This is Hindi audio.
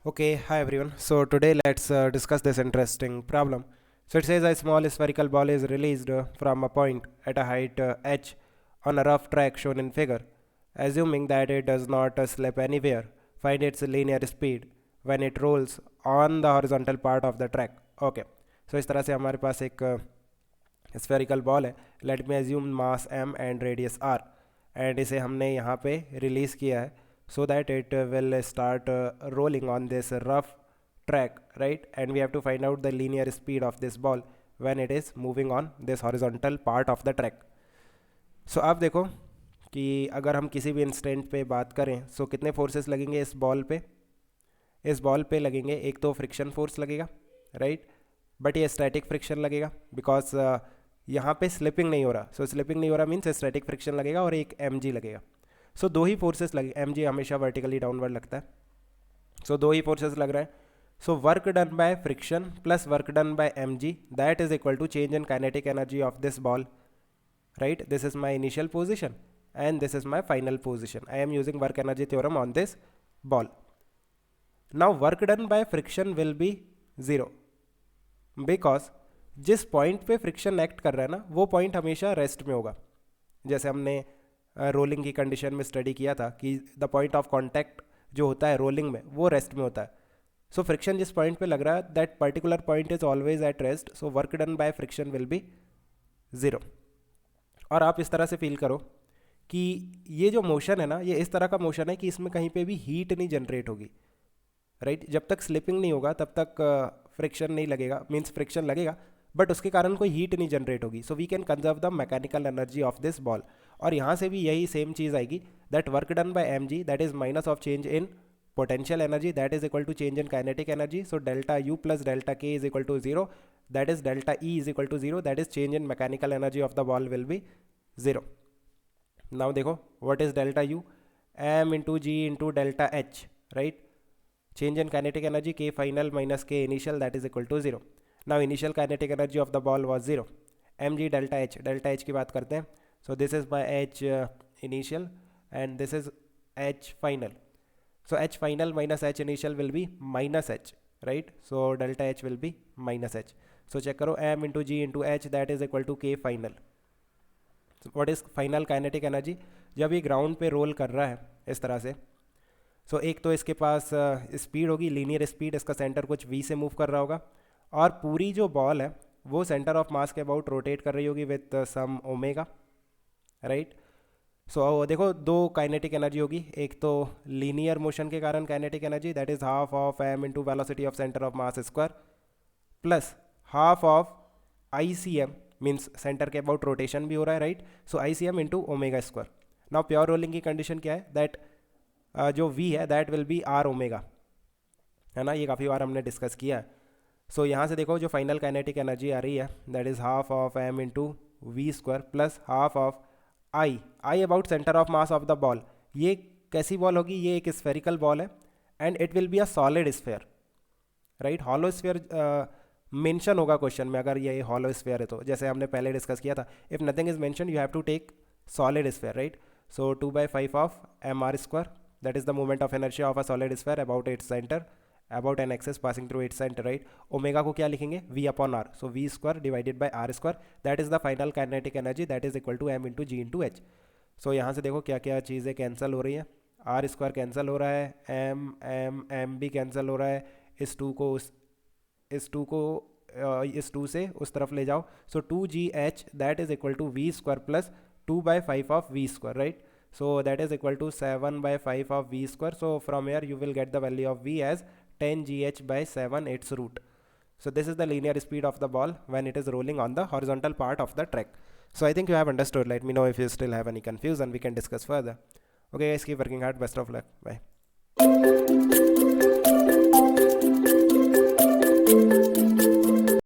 Okay, hi everyone. So today let's discuss this interesting problem. So it says a small spherical ball is released from a point at a height h on a rough track shown in figure. Assuming that it does not slip anywhere, find its linear speed when it rolls on the horizontal part of the track. Okay. So इस तरह से हमारे पास एक स्फेरिकल बॉल है. Let me assume mass m and radius r and इसे हमने यहाँ पे रिलीज़ किया है so that it will start rolling on this rough track, right? And we have to find out the linear speed of this ball when it is moving on this horizontal part of the track. So आप देखो कि अगर हम किसी भी इंस्टेंट पे बात करें so कितने फोर्सेस लगेंगे इस बॉल पे लगेंगे. एक तो फ्रिक्शन फोर्स लगेगा, राइट? बट ये स्टैटिक फ्रिक्शन लगेगा बिकॉज यहाँ पे स्लिपिंग नहीं हो रहा. सो स्लिपिंग नहीं हो रहा मीन्स स्टैटिक फ्रिक्शन लगेगा और एक mg लगेगा. सो दो ही फोर्सेस लगे. mg हमेशा वर्टिकली डाउनवर्ड लगता है. सो दो ही फोर्सेस लग रहा है. So work done by friction plus work done by mg that is equal to change in kinetic energy of this ball, right? This is my initial position and this is my final position. I am using work energy theorem on this ball. Now work done by friction will be 0 because जिस पॉइंट पे फ्रिक्शन एक्ट कर रहा है ना वो पॉइंट हमेशा रेस्ट में होगा. जैसे हमने रोलिंग की कंडीशन में स्टडी किया था कि द पॉइंट ऑफ कॉन्टैक्ट जो होता है रोलिंग में वो रेस्ट में होता है. सो फ्रिक्शन जिस पॉइंट पे लग रहा है that particular point is always at rest. So work done by friction will be 0. और आप इस तरह से फील करो कि ये जो मोशन है ना ये इस तरह का मोशन है कि इसमें कहीं पे भी हीट नहीं जनरेट होगी, राइट? जब तक स्लिपिंग नहीं होगा तब तक फ्रिक्शन नहीं लगेगा, मीन्स फ्रिक्शन लगेगा बट उसके कारण कोई हीट नहीं जनरेट होगी. So we can conserve the mechanical energy of this ball. और यहाँ से भी यही सेम चीज़ आएगी that work done by mg that is minus of change in potential energy that is equal to change in kinetic energy. So delta u plus delta k is equal to 0 that is delta e is equal to 0 that is change in mechanical energy of the ball will be 0. Now देखो what is delta u m into g into delta h, right? Change in kinetic energy k final minus k initial that is equal to 0. Now initial kinetic energy of the ball was 0. mg delta h की बात करते हैं. So this is my h initial and this is h final. So h final minus h initial will be minus h, right? So delta h will be minus h. So check करो m into g into h that is equal to k final. What is final kinetic energy? जब ये ग्राउंड पे रोल कर रहा है इस तरह से सो एक तो इसके पास स्पीड होगी, लीनियर स्पीड. इसका सेंटर कुछ v से मूव कर रहा होगा और पूरी जो बॉल है वो सेंटर ऑफ मास के अबाउट रोटेट कर रही होगी विथ सम ओमेगा, राइट? सो देखो दो काइनेटिक एनर्जी होगी. एक तो लीनियर मोशन के कारण kinetic energy that is half of m into velocity of centre of mass square plus half of ICM means centre के अबाउट रोटेशन भी हो रहा है, राइट? सो ICM into omega square. Now pure rolling की कंडीशन क्या है दैट जो v है that will be r omega, है ना? ये काफ़ी बार हमने डिस्कस किया है. सो यहाँ से देखो जो फाइनल काइनेटिक एनर्जी आ रही है that is half of m into v square plus half of I about centre of mass of the ball. ये कैसी बॉल होगी? ये एक स्फेरिकल बॉल है and it will be a solid sphere, right? Hollow sphere mention होगा क्वेश्चन में अगर ये हॉलो स्फेयर है तो, जैसे हमने पहले डिस्कस किया था. If nothing is mention you have to take solid sphere, right? So 2/5 of mr square that is the moment of inertia of a solid sphere about its centre about an axis passing through its centre, right? Omega को क्या लिखेंगे? v upon r. So v square divided by r square that is the final kinetic energy that is equal to m into g into H. सो यहाँ से देखो क्या क्या चीज़ें कैंसिल हो रही हैं. r स्क्वायर कैंसिल हो रहा है, m भी कैंसिल हो रहा है. इस टू से उस तरफ ले जाओ. So 2gh that is equal to v square plus 2/5 of v square, right? So that is equal to 7/5 of v square. So from here you will get the value of v as 10gh/7 its root. So this is the linear speed of the ball when it is rolling on the horizontal part of the track. So I think you have understood. Let me know if you still have any confusion. We can discuss further. Okay guys, keep working hard. Best of luck. Bye.